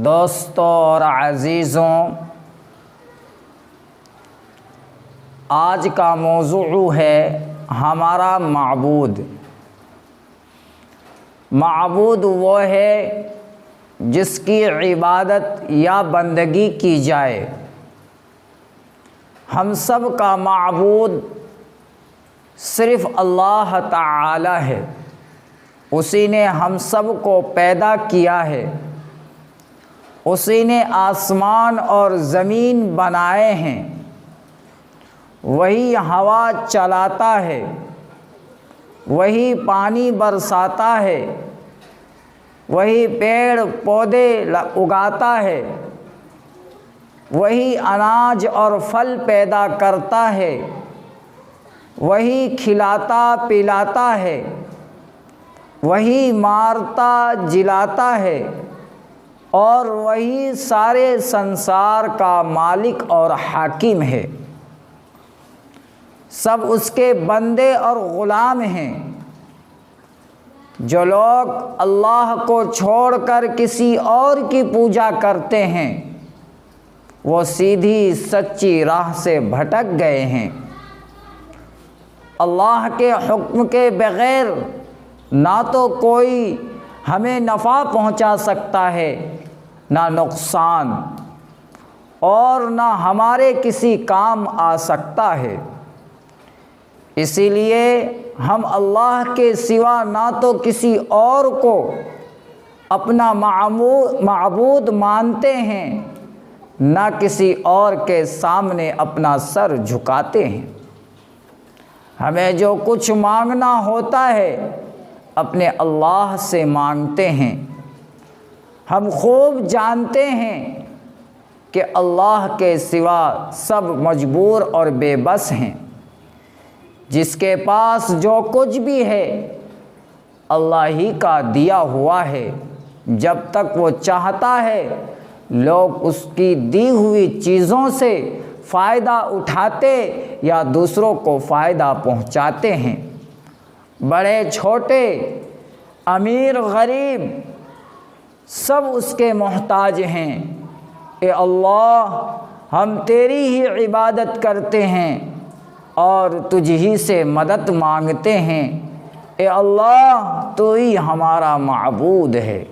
دوستوں اور عزیزوں، آج کا موضوع ہے ہمارا معبود۔ معبود وہ ہے جس کی عبادت یا بندگی کی جائے۔ ہم سب کا معبود صرف اللہ تعالی ہے۔ اسی نے ہم سب کو پیدا کیا ہے، اسی نے آسمان اور زمین بنائے ہیں، وہی ہوا چلاتا ہے، وہی پانی برساتا ہے، وہی پیڑ پودے اگاتا ہے، وہی اناج اور پھل پیدا کرتا ہے، وہی کھلاتا پلاتا ہے، وہی مارتا جلاتا ہے، اور وہی سارے سنسار کا مالک اور حاکم ہے۔ سب اس کے بندے اور غلام ہیں۔ جو لوگ اللہ کو چھوڑ کر کسی اور کی پوجا کرتے ہیں وہ سیدھی سچی راہ سے بھٹک گئے ہیں۔ اللہ کے حکم کے بغیر نہ تو کوئی ہمیں نفع پہنچا سکتا ہے نہ نقصان، اور نہ ہمارے کسی کام آ سکتا ہے۔ اسی لیے ہم اللہ کے سوا نہ تو کسی اور کو اپنا معبود مانتے ہیں، نہ کسی اور کے سامنے اپنا سر جھکاتے ہیں۔ ہمیں جو کچھ مانگنا ہوتا ہے اپنے اللہ سے مانگتے ہیں۔ ہم خوب جانتے ہیں کہ اللہ کے سوا سب مجبور اور بے بس ہیں۔ جس کے پاس جو کچھ بھی ہے اللہ ہی کا دیا ہوا ہے۔ جب تک وہ چاہتا ہے لوگ اس کی دی ہوئی چیزوں سے فائدہ اٹھاتے یا دوسروں کو فائدہ پہنچاتے ہیں۔ بڑے چھوٹے، امیر غریب، سب اس کے محتاج ہیں۔ اے اللہ، ہم تیری ہی عبادت کرتے ہیں اور تجھ ہی سے مدد مانگتے ہیں۔ اے اللہ، تو ہی ہمارا معبود ہے۔